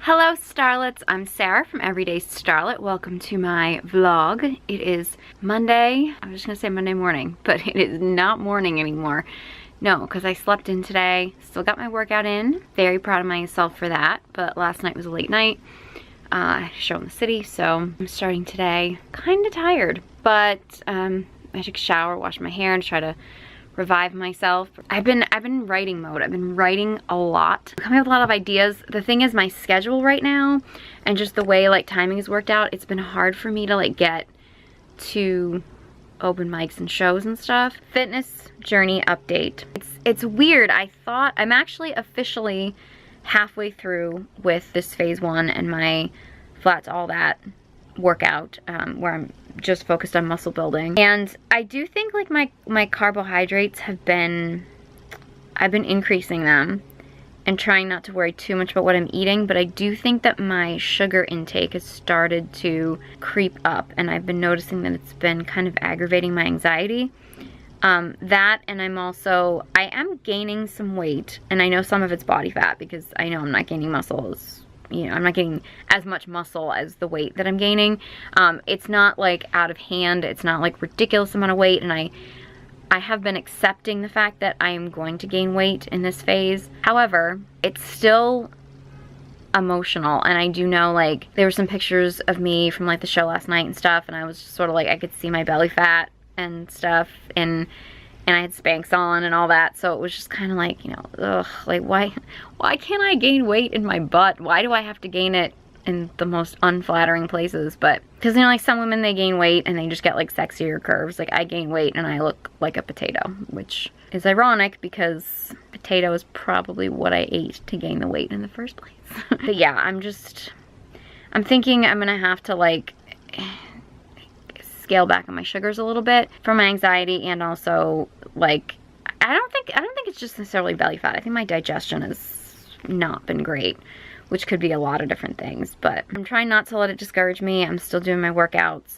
Hello Starlets, I'm Sarah from Everyday Starlet. Welcome to my vlog. It is Monday. I was just gonna say Monday morning, but it is not morning anymore. No, because I slept in today. Still got my workout in. Very proud of myself for that, but last night was a late night. I had a show in the city, so I'm starting today kind of tired. But I took a shower, washed my hair, and try to revive myself. I've been writing mode. I've been writing a lot. I'm coming up with a lot of ideas. The thing is, my schedule right now and just the way like timing has worked out, it's been hard for me to like get to open mics and shows and stuff. Fitness journey update. It's weird. I thought I'm actually officially halfway through with this phase 1 and my flat to all that workout, where I'm just focused on muscle building. And I do think like my carbohydrates I've been increasing them and trying not to worry too much about what I'm eating, but I do think that my sugar intake has started to creep up, and I've been noticing that it's been kind of aggravating my anxiety. That, and I am gaining some weight, and I know some of it's body fat because I know I'm not gaining muscles. You know, I'm not getting as much muscle as the weight that I'm gaining. It's not like out of hand. It's not like ridiculous amount of weight, and I have been accepting the fact that I am going to gain weight in this phase. However, it's still emotional, and I do know like there were some pictures of me from like the show last night and stuff, and I was just sort of like, I could see my belly fat and stuff, and I had Spanx on and all that, so it was just kind of like, you know, ugh, like why can't I gain weight in my butt? Why do I have to gain it in the most unflattering places? But because, you know, like some women, they gain weight and they just get like sexier curves. Like I gain weight and I look like a potato, which is ironic because potato is probably what I ate to gain the weight in the first place. But yeah, I'm thinking I'm gonna have to like scale back on my sugars a little bit for my anxiety, and also like I don't think it's just necessarily belly fat. I think my digestion has not been great, which could be a lot of different things, but I'm trying not to let it discourage me. I'm still doing my workouts,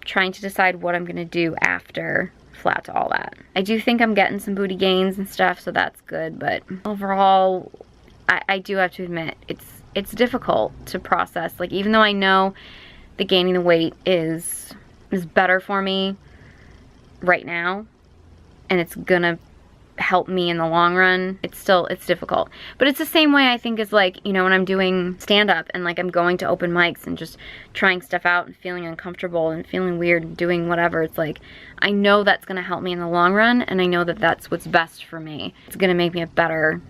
trying to decide what I'm gonna do after flat to all that. I do think I'm getting some booty gains and stuff, so that's good, but overall I do have to admit it's difficult to process. Like, even though I know that gaining the weight is better for me right now, and it's gonna help me in the long run, it's difficult. But it's the same way I think as like, you know, when I'm doing stand-up and like I'm going to open mics and just trying stuff out and feeling uncomfortable and feeling weird and doing whatever, it's like I know that's gonna help me in the long run, and I know that that's what's best for me. It's gonna make me a better,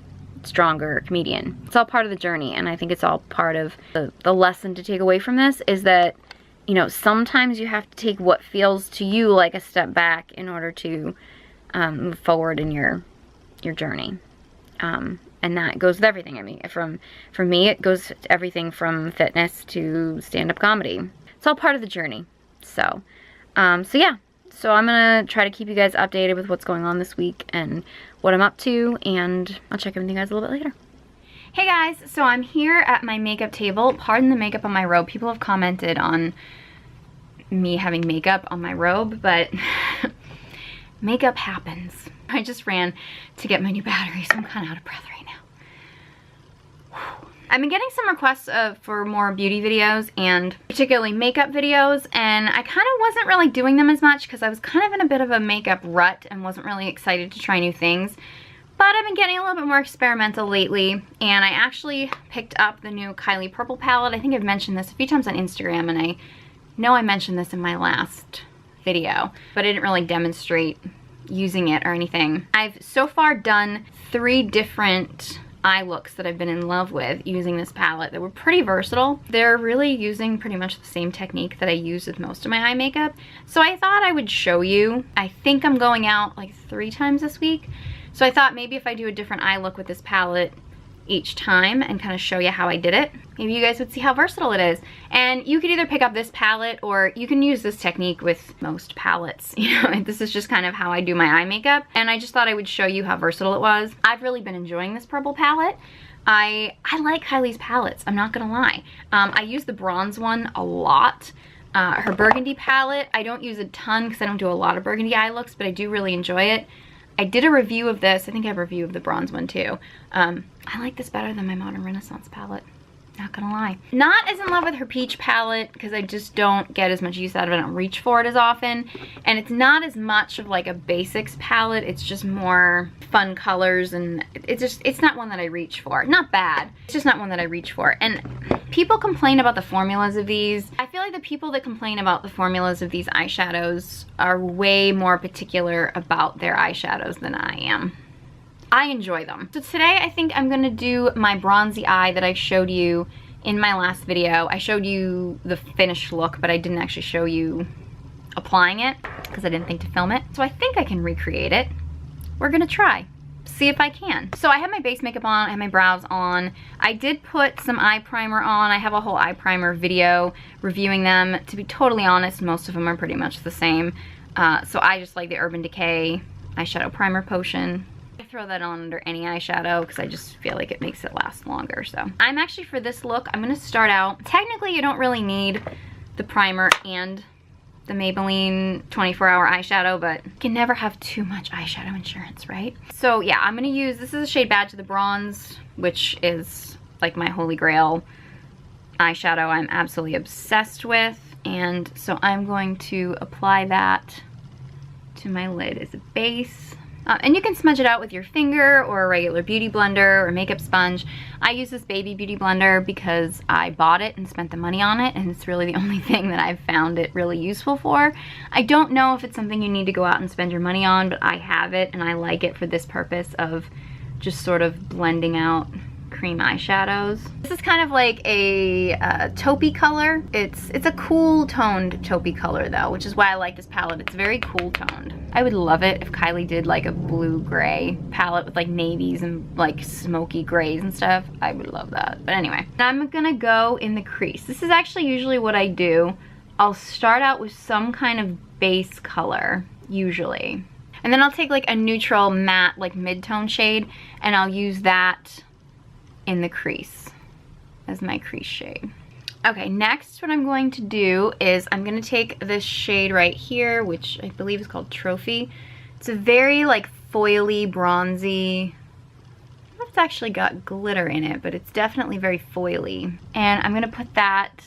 stronger comedian. It's all part of the journey, and I think it's all part of the lesson to take away from this is that, you know, sometimes you have to take what feels to you like a step back in order to move forward in your journey. And that goes with everything. I mean, for me, it goes to everything from fitness to stand-up comedy. It's all part of the journey. So, yeah. So I'm gonna try to keep you guys updated with what's going on this week and what I'm up to, and I'll check in with you guys a little bit later. Hey guys, so I'm here at my makeup table. Pardon the makeup on my robe. People have commented on me having makeup on my robe, but makeup happens. I just ran to get my new battery, so I'm kind of out of breath right now. Whew. I've been getting some requests for more beauty videos and particularly makeup videos, and I kind of wasn't really doing them as much because I was kind of in a bit of a makeup rut and wasn't really excited to try new things. But I've been getting a little bit more experimental lately, and I actually picked up the new Kylie Purple Palette. I think I've mentioned this a few times on Instagram, and I know I mentioned this in my last video, but I didn't really demonstrate using it or anything. I've so far done 3 different eye looks that I've been in love with using this palette that were pretty versatile. They're really using pretty much the same technique that I use with most of my eye makeup. So I thought I would show you. I think I'm going out like 3 times this week. So I thought maybe if I do a different eye look with this palette each time and kind of show you how I did it, maybe you guys would see how versatile it is. And you could either pick up this palette or you can use this technique with most palettes. You know, this is just kind of how I do my eye makeup, and I just thought I would show you how versatile it was. I've really been enjoying this purple palette. I like Kylie's palettes, I'm not gonna lie. I use the bronze one a lot. Her burgundy palette, I don't use a ton because I don't do a lot of burgundy eye looks, but I do really enjoy it. I did a review of this. I think I have a review of the bronze one too. I like this better than my Modern Renaissance palette. Not gonna lie. Not as in love with her peach palette because I just don't get as much use out of it. I don't reach for it as often. And it's not as much of like a basics palette. It's just more fun colors, and it's not one that I reach for. Not bad. It's just not one that I reach for. And people complain about the formulas of these. I feel like the people that complain about the formulas of these eyeshadows are way more particular about their eyeshadows than I am. I enjoy them. So today I think I'm gonna do my bronzy eye that I showed you in my last video. I showed you the finished look, but I didn't actually show you applying it because I didn't think to film it. So I think I can recreate it. We're gonna try, see if I can. So I have my base makeup on, I have my brows on. I did put some eye primer on. I have a whole eye primer video reviewing them. To be totally honest, most of them are pretty much the same. So I just like the Urban Decay eyeshadow primer potion. I throw that on under any eyeshadow because I just feel like it makes it last longer. So I'm actually, for this look, I'm gonna start out, technically you don't really need the primer and the Maybelline 24-hour eyeshadow, but you can never have too much eyeshadow insurance, right? So yeah, I'm gonna use, this is a shade Badge of the Bronze, which is like my holy grail eyeshadow I'm absolutely obsessed with. And so I'm going to apply that to my lid as a base. And you can smudge it out with your finger or a regular beauty blender or makeup sponge. I use this baby beauty blender because I bought it and spent the money on it, and it's really the only thing that I've found it really useful for. I don't know if it's something you need to go out and spend your money on, but I have it and I like it for this purpose of just sort of blending out cream eyeshadows. This is kind of like a taupey color. It's a cool toned taupey color though, which is why I like this palette. It's very cool toned. I would love it if Kylie did like a blue gray palette with like navies and like smoky grays and stuff. I would love that. But anyway, I'm gonna go in the crease. This is actually usually what I do. I'll start out with some kind of base color, usually. And then I'll take like a neutral matte, like mid-tone shade, and I'll use that in the crease as my crease shade. Okay, next what I'm going to do is I'm gonna take this shade right here, which I believe is called Trophy. It's a very like foily, bronzy, I don't know if it's actually got glitter in it, but it's definitely very foily. And I'm gonna put that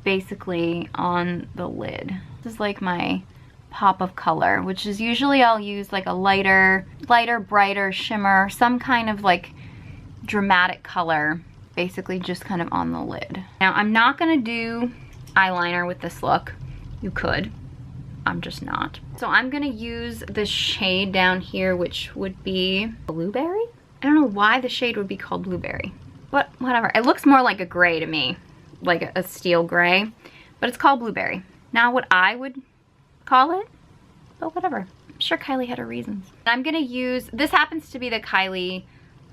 basically on the lid. This is like my pop of color, which is usually I'll use like a lighter, brighter shimmer, some kind of like dramatic color, basically just kind of on the lid. Now I'm not gonna do eyeliner with this look. You could, I'm just not. So I'm gonna use this shade down here, which would be Blueberry? I don't know why the shade would be called Blueberry, but whatever. It looks more like a gray to me, like a steel gray, but it's called Blueberry. Now what I would call it, but whatever. I'm sure Kylie had her reasons. I'm gonna use, this happens to be the Kylie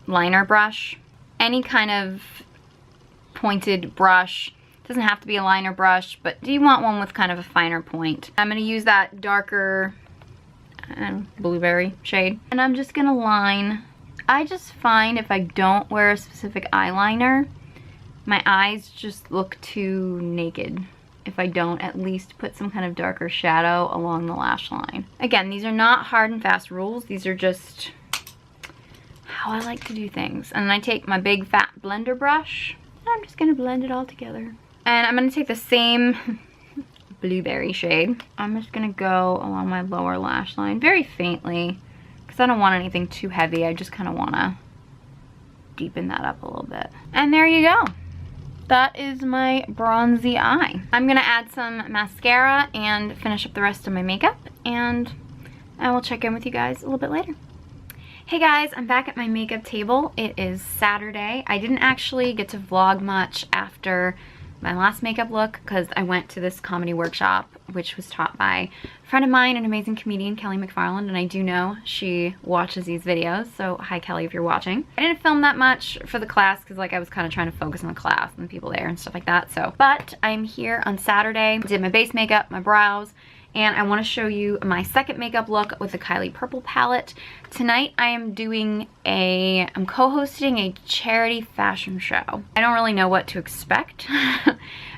liner brush. Any kind of pointed brush. Doesn't have to be a liner brush, but do you want one with kind of a finer point? I'm gonna use that darker blueberry shade, and I'm just gonna line. I just find if I don't wear a specific eyeliner, my eyes just look too naked if I don't at least put some kind of darker shadow along the lash line. Again, these are not hard and fast rules. These are just how I like to do things. And then I take my big fat blender brush and I'm just gonna blend it all together. And I'm gonna take the same blueberry shade. I'm just gonna go along my lower lash line very faintly because I don't want anything too heavy. I just kind of want to deepen that up a little bit. And there you go. That is my bronzy eye. I'm gonna add some mascara and finish up the rest of my makeup, and I will check in with you guys a little bit later. Hey guys, I'm back at my makeup table. It is Saturday. I didn't actually get to vlog much after my last makeup look because I went to this comedy workshop which was taught by a friend of mine, an amazing comedian, Kelly McFarland, and I do know she watches these videos, so hi Kelly if you're watching. I didn't film that much for the class because like I was kind of trying to focus on the class and the people there and stuff like that, so. But I'm here on Saturday, did my base makeup, my brows, and I want to show you my second makeup look with the Kylie Purple Palette. Tonight I am I'm co-hosting a charity fashion show. I don't really know what to expect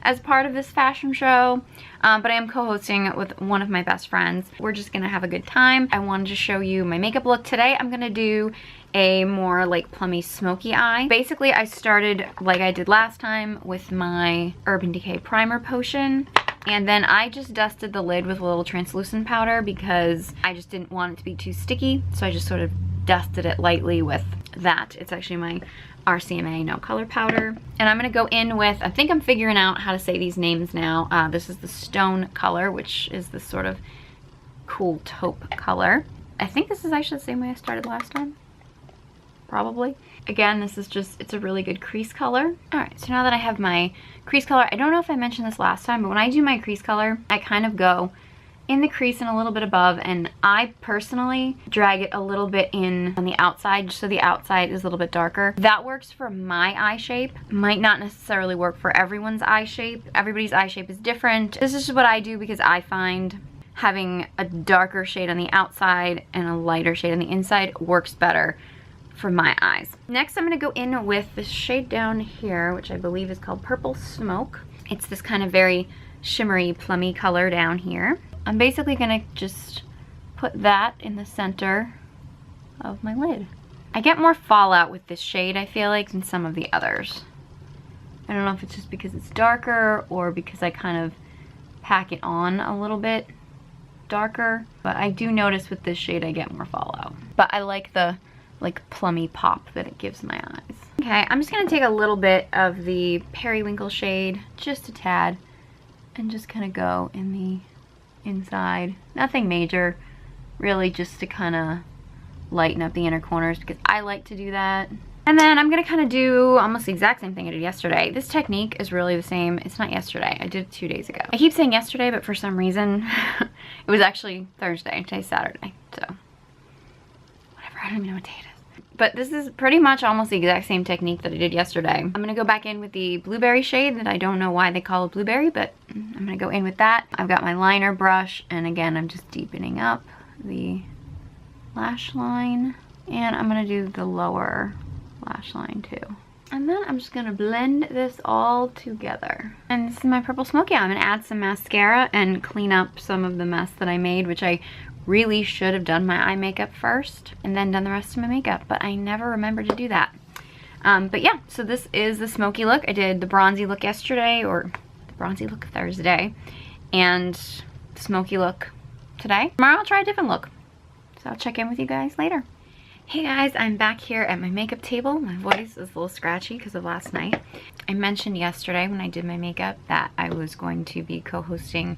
as part of this fashion show, but I am co-hosting with one of my best friends. We're just gonna have a good time. I wanted to show you my makeup look. Today I'm gonna do a more like plummy smoky eye. Basically, I started like I did last time with my Urban Decay primer potion, and then I just dusted the lid with a little translucent powder because I just didn't want it to be too sticky, so I just sort of dusted it lightly with that. It's actually my RCMA No Color powder. And I'm gonna go in with, I think I'm figuring out how to say these names now. This is the Stone color, which is this sort of cool taupe color. I think this is actually the same way I started last time. Probably. Again, this is just, it's a really good crease color. All right, so now that I have my crease color, I don't know if I mentioned this last time, but when I do my crease color, I kind of go in the crease and a little bit above, and I personally drag it a little bit in on the outside, just so the outside is a little bit darker. That works for my eye shape. Might not necessarily work for everyone's eye shape. Everybody's eye shape is different. This is just what I do because I find having a darker shade on the outside and a lighter shade on the inside works better for my eyes. Next, I'm gonna go in with this shade down here, which I believe is called Purple Smoke. It's this kind of very shimmery, plummy color down here. I'm basically gonna just put that in the center of my lid. I get more fallout with this shade, I feel like, than some of the others. I don't know if it's just because it's darker or because I kind of pack it on a little bit darker, but I do notice with this shade I get more fallout. But I like the plummy pop that it gives my eyes. Okay, I'm just gonna take a little bit of the Periwinkle shade, just a tad, and just kind of go in the inside. Nothing major, really, just to kind of lighten up the inner corners because I like to do that. And then I'm gonna kind of do almost the exact same thing I did yesterday. This technique is really the same. It's not yesterday, I did it 2 days ago. I keep saying yesterday, but for some reason, it was actually Thursday, today's Saturday, so whatever, I don't even know what day it is. But this is pretty much almost the exact same technique that I did yesterday. I'm gonna go back in with the blueberry shade that I don't know why they call it blueberry, but I'm gonna go in with that. I've got my liner brush, and again, I'm just deepening up the lash line. And I'm gonna do the lower lash line too. And then I'm just gonna blend this all together. And this is my Purple Smoky. I'm gonna add some mascara and clean up some of the mess that I made, which I really should have done my eye makeup first and then done the rest of my makeup, but I never remembered to do that. But yeah, so this is the smoky look. I did the bronzy look yesterday, or the bronzy look Thursday, and the smoky look today. Tomorrow I'll try a different look. So I'll check in with you guys later. Hey guys, I'm back here at my makeup table. My voice is a little scratchy because of last night. I mentioned yesterday when I did my makeup that I was going to be co-hosting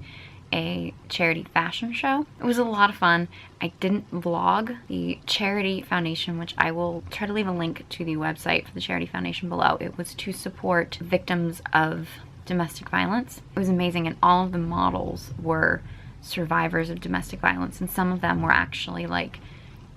a charity fashion show. It was a lot of fun. I didn't vlog the charity foundation, which I will try to leave a link to the website for the charity foundation below. It was to support victims of domestic violence. It was amazing, and all of the models were survivors of domestic violence, and some of them were actually like,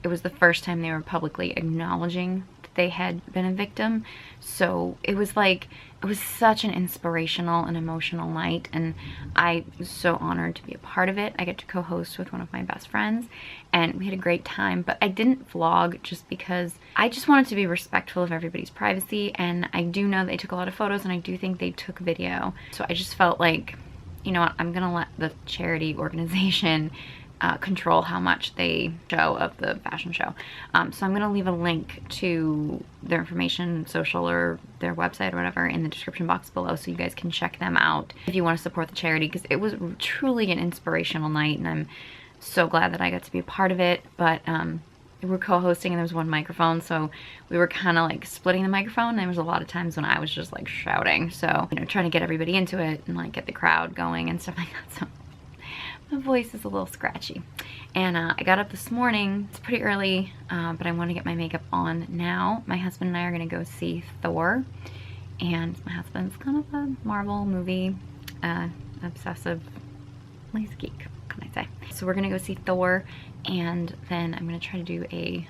it was the first time they were publicly acknowledging that they had been a victim. So it was like, it was such an inspirational and emotional night, and I was so honored to be a part of it. I get to co-host with one of my best friends, and we had a great time, but I didn't vlog just because I just wanted to be respectful of everybody's privacy, and I do know they took a lot of photos, and I do think they took video. So I just felt like, you know what, I'm gonna let the charity organization control how much they show of the fashion show. So I'm gonna leave a link to their information, social, or their website or whatever in the description box below, so you guys can check them out if you want to support the charity, because it was truly an inspirational night, and I'm so glad that I got to be a part of it. But we were co-hosting, and there was one microphone, so we were kind of like splitting the microphone. There was a lot of times when I was just like shouting, so, you know, trying to get everybody into it and like get the crowd going and stuff like that. So my voice is a little scratchy. And I got up this morning. It's pretty early, but I want to get my makeup on now. My husband and I are going to go see Thor. And my husband's kind of a Marvel movie obsessive lazy geek, what can I say. So we're going to go see Thor, and then I'm going to try to do a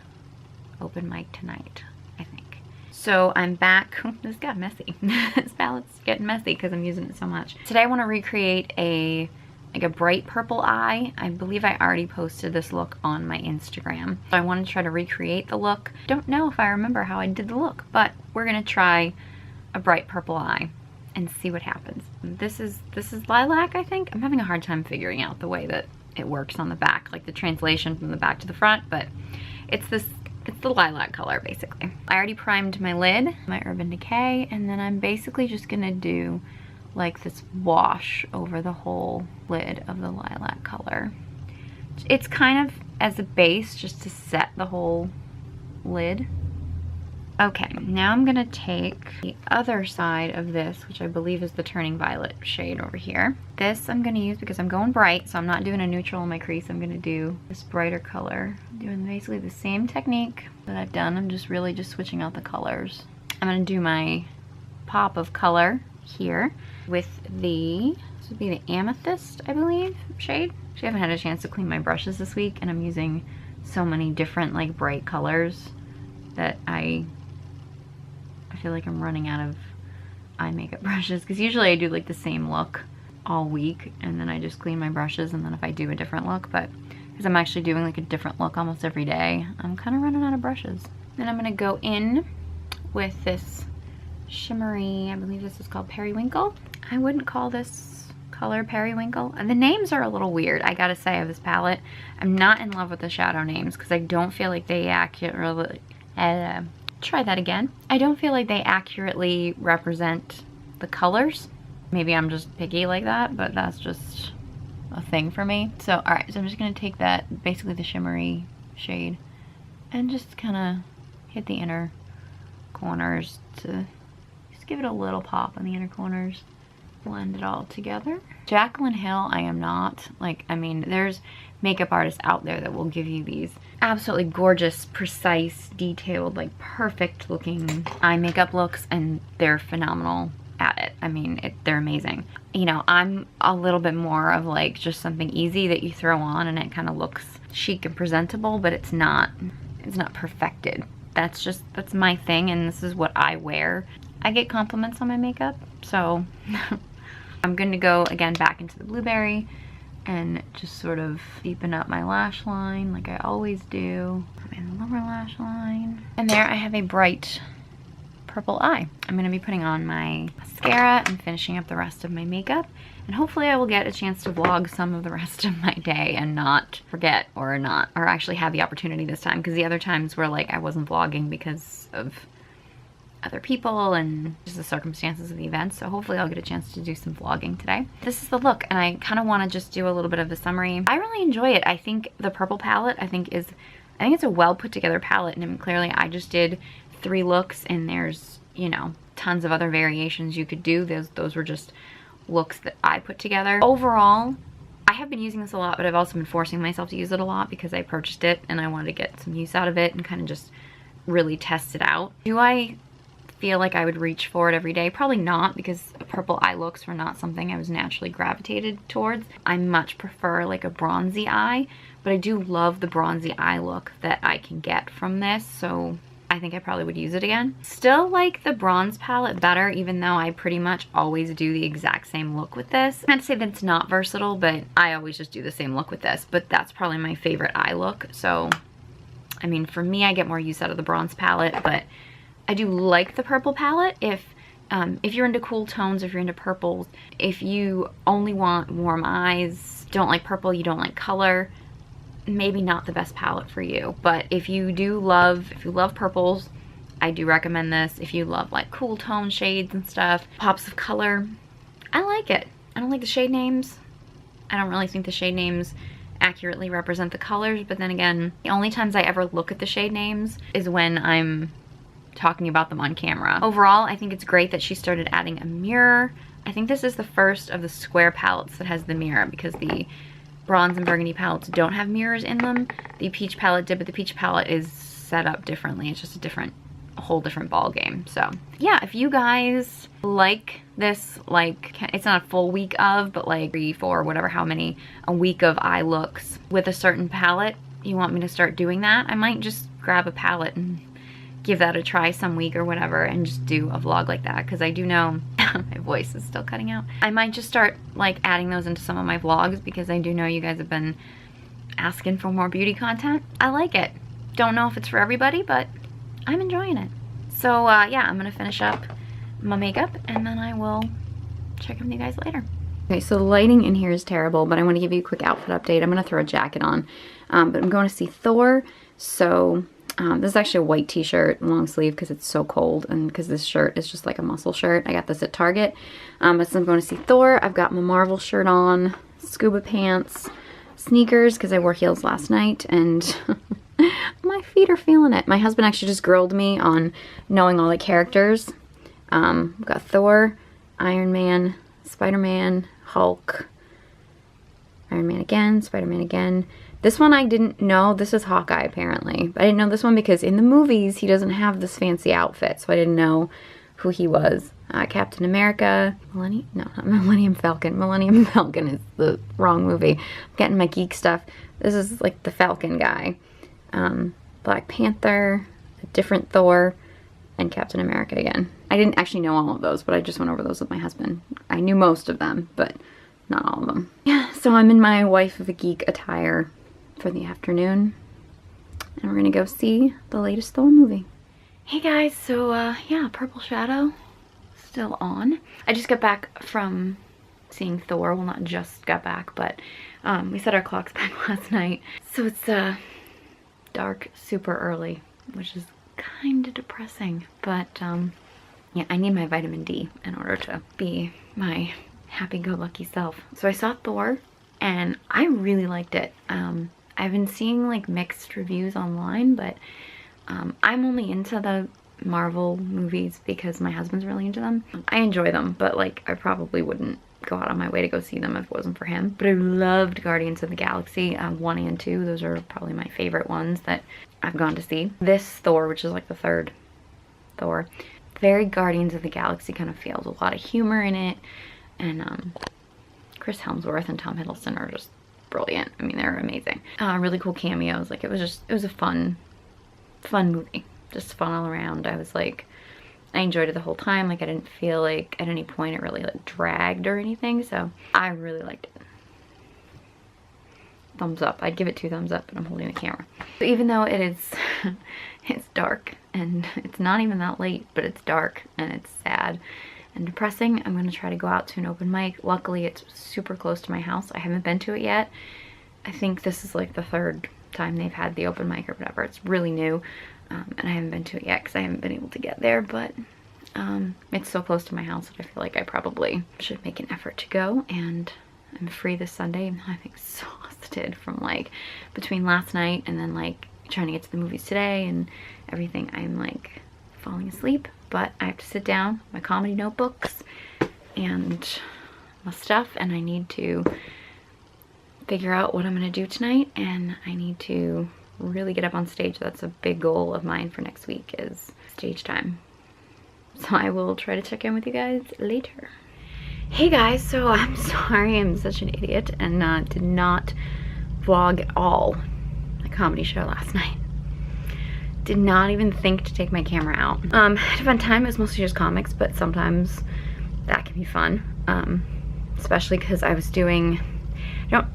open mic tonight, I think. So I'm back. This got messy. This palette's getting messy because I'm using it so much. Today I want to recreate a like a bright purple eye. I believe I already posted this look on my Instagram. So I want to try to recreate the look. Don't know if I remember how I did the look, but we're gonna try a bright purple eye and see what happens. This is lilac, I think. I'm having a hard time figuring out the way that it works on the back, like the translation from the back to the front, but it's the lilac color, basically. I already primed my lid, my Urban Decay, and then I'm basically just gonna do like this wash over the whole lid of the lilac color. It's kind of as a base just to set the whole lid. Okay, now I'm gonna take the other side of this, which I believe is the Turning Violet shade over here. This I'm gonna use because I'm going bright, so I'm not doing a neutral in my crease. I'm gonna do this brighter color. I'm doing basically the same technique that I've done. I'm just really just switching out the colors. I'm gonna do my pop of color here with this would be the Amethyst, I believe, shade. I haven't had a chance to clean my brushes this week, and I'm using so many different like bright colors that I feel like I'm running out of eye makeup brushes, because usually I do like the same look all week and then I just clean my brushes, and then if I do a different look, but because I'm actually doing like a different look almost every day, I'm kind of running out of brushes. Then I'm gonna go in with this shimmery, I believe this is called Periwinkle. I wouldn't call this color Periwinkle. The names are a little weird, I gotta say, of this palette. I'm not in love with the shadow names because I don't feel like they accurately try that again. I don't feel like they accurately represent the colors. Maybe I'm just picky like that, but that's just a thing for me. So, all right, so I'm just gonna take that, basically the shimmery shade, and just kind of hit the inner corners to just give it a little pop on the inner corners. Blend it all together. Jaclyn Hill, I am not. Like, I mean, there's makeup artists out there that will give you these absolutely gorgeous, precise, detailed, like perfect looking eye makeup looks, and they're phenomenal at it. I mean, they're amazing. You know, I'm a little bit more of like just something easy that you throw on and it kind of looks chic and presentable, but it's not perfected. That's my thing, and this is what I wear. I get compliments on my makeup, so I'm going to go again back into the Blueberry and just sort of deepen up my lash line like I always do. And the lower lash line. And there I have a bright purple eye. I'm going to be putting on my mascara and finishing up the rest of my makeup. And hopefully I will get a chance to vlog some of the rest of my day and not forget or actually have the opportunity this time. Because the other times were like I wasn't vlogging because of other people and just the circumstances of the event. So hopefully I'll get a chance to do some vlogging today. This is the look, and I kind of want to just do a little bit of a summary. I really enjoy it. I think the purple palette, I think it's a well put together palette, and clearly I just did 3 looks, and there's, you know, tons of other variations you could do. Those were just looks that I put together. Overall, I have been using this a lot, but I've also been forcing myself to use it a lot because I purchased it and I wanted to get some use out of it and kind of just really test it out. Do I feel like I would reach for it every day? Probably not, because purple eye looks were not something I was naturally gravitated towards. I much prefer like a bronzy eye, but I do love the bronzy eye look that I can get from this, so I think I probably would use it again. Still like the bronze palette better, even though I pretty much always do the exact same look with this. Not to say that it's not versatile, but I always just do the same look with this, but that's probably my favorite eye look. So, I mean, for me, I get more use out of the bronze palette, but I do like the purple palette if you're into cool tones, if you're into purples, if you only want warm eyes, don't like purple, you don't like color, maybe not the best palette for you. But if you love purples, I do recommend this. If you love like cool tone shades and stuff, pops of color, I like it. I don't like the shade names. I don't really think the shade names accurately represent the colors, but then again, the only times I ever look at the shade names is when I'm talking about them on camera. Overall, I think it's great that she started adding a mirror. I think this is the first of the square palettes that has the mirror, because the bronze and burgundy palettes don't have mirrors in them. The peach palette did, but the peach palette is set up differently. It's just a whole different ball game. So yeah, if you guys like this, like, it's not a full week of, but like 3, 4, whatever, how many, a week of eye looks with a certain palette, you want me to start doing that, I might just grab a palette and give that a try some week or whatever and just do a vlog like that, because I do know my voice is still cutting out. I might just start like adding those into some of my vlogs because I do know you guys have been asking for more beauty content. I like it. Don't know if it's for everybody, but I'm enjoying it. So yeah, I'm gonna finish up my makeup and then I will check in with you guys later. Okay, so the lighting in here is terrible, but I want to give you a quick outfit update. I'm gonna throw a jacket on, but I'm going to see Thor. So this is actually a white t-shirt, long sleeve, because it's so cold, and because this shirt is just like a muscle shirt. I got this at Target. But since I'm going to see Thor, I've got my Marvel shirt on, scuba pants, sneakers, because I wore heels last night, and my feet are feeling it. My husband actually just grilled me on knowing all the characters. We've got Thor, Iron Man, Spider-Man, Hulk, Iron Man again, Spider-Man again. This one I didn't know. This is Hawkeye, apparently. But I didn't know this one because in the movies, he doesn't have this fancy outfit, so I didn't know who he was. Captain America, Millennium Falcon. Millennium Falcon is the wrong movie. I'm getting my geek stuff. This is like the Falcon guy. Black Panther, a different Thor, and Captain America again. I didn't actually know all of those, but I just went over those with my husband. I knew most of them, but not all of them. Yeah, so I'm in my wife of a geek attire for the afternoon, and we're gonna go see the latest Thor movie. Hey guys, so yeah, Purple Shadow still on. I just got back from seeing Thor. Well, not just got back, but we set our clocks back last night, so it's dark super early, which is kind of depressing, but yeah, I need my vitamin D in order to be my happy-go-lucky self. So I saw Thor and I really liked it. I've been seeing like mixed reviews online, but I'm only into the Marvel movies because my husband's really into them. I enjoy them, but like I probably wouldn't go out on my way to go see them if it wasn't for him. But I loved Guardians of the Galaxy 1 and 2. Those are probably my favorite ones that I've gone to see. This Thor, which is like the third Thor, very Guardians of the Galaxy kind of feels. A lot of humor in it, and Chris Hemsworth and Tom Hiddleston are just brilliant. I mean, they're amazing. Really cool cameos. Like it was a fun movie. Just fun all around. I was like, I enjoyed it the whole time. Like I didn't feel like at any point it really like dragged or anything. So I really liked it. Thumbs up. I'd give it 2 thumbs up, but I'm holding the camera. So even though it is, it's dark and it's not even that late, but it's dark and it's sad and depressing, I'm gonna try to go out to an open mic. Luckily, it's super close to my house. I haven't been to it yet. I think this is like the 3rd time they've had the open mic or whatever. It's really new, and I haven't been to it yet because I haven't been able to get there, but it's so close to my house that I feel like I probably should make an effort to go, and I'm free this Sunday. I'm exhausted from like between last night and then like trying to get to the movies today and everything. I'm like falling asleep, but I have to sit down, my comedy notebooks and my stuff, and I need to figure out what I'm gonna do tonight, and I need to really get up on stage. That's a big goal of mine for next week, is stage time. So I will try to check in with you guys later. Hey guys, so I'm sorry I'm such an idiot and did not vlog at all the comedy show last night. Did not even think to take my camera out. Had a fun time. It was mostly just comics, but sometimes that can be fun. Especially because I was doing,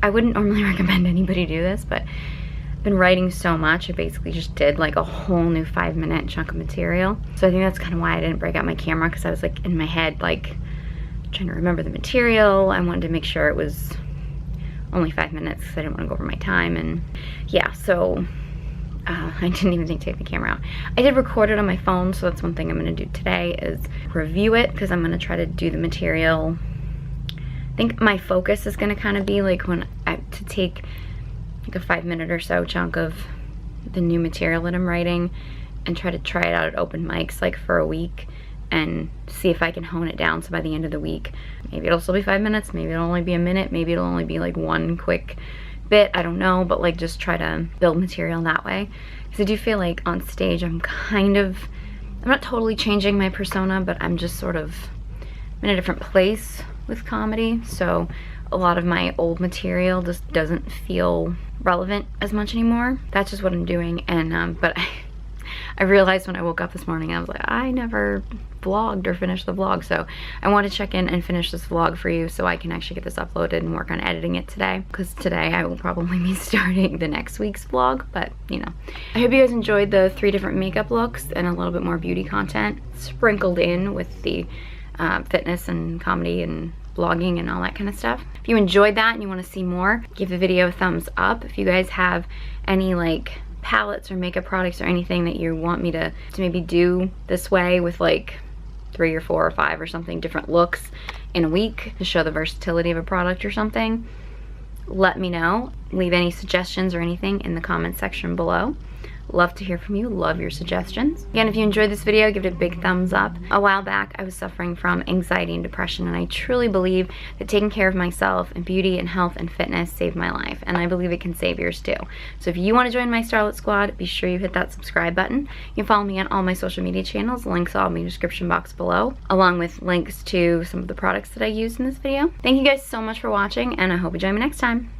I wouldn't normally recommend anybody do this, but I've been writing so much. I basically just did like a whole new 5-minute chunk of material. So I think that's kind of why I didn't break out my camera, because I was like in my head like trying to remember the material. I wanted to make sure it was only 5 minutes because I didn't want to go over my time, and yeah, so I didn't even think to take the camera out. I did record it on my phone, so that's one thing I'm going to do today is review it, because I'm going to try to do the material. I think my focus is going to kind of be like to take like a 5-minute or so chunk of the new material that I'm writing and try it out at open mics like for a week and see if I can hone it down. So by the end of the week, maybe it'll still be 5 minutes, maybe it'll only be a minute, maybe it'll only be like one quick bit, I don't know, but like just try to build material that way. Because I do feel like on stage I'm not totally changing my persona, but I'm just sort of in a different place with comedy, so a lot of my old material just doesn't feel relevant as much anymore. That's just what I'm doing, and but I realized when I woke up this morning, I was like, I never vlogged or finished the vlog, so I want to check in and finish this vlog for you so I can actually get this uploaded and work on editing it today, because today I will probably be starting the next week's vlog. But you know, I hope you guys enjoyed the 3 different makeup looks and a little bit more beauty content sprinkled in with the fitness and comedy and vlogging and all that kind of stuff. If you enjoyed that and you want to see more, give the video a thumbs up. If you guys have any like palettes or makeup products or anything that you want me to maybe do this way with like 3 or 4 or 5 or something different looks in a week to show the versatility of a product or something, let me know. Leave any suggestions or anything in the comment section below. Love to hear from you. Love your suggestions. Again, if you enjoyed this video, give it a big thumbs up. A while back, I was suffering from anxiety and depression, and I truly believe that taking care of myself and beauty and health and fitness saved my life, and I believe it can save yours too. So if you want to join my Starlet Squad, be sure you hit that subscribe button. You can follow me on all my social media channels. Links all in the description box below, along with links to some of the products that I used in this video. Thank you guys so much for watching, and I hope you join me next time.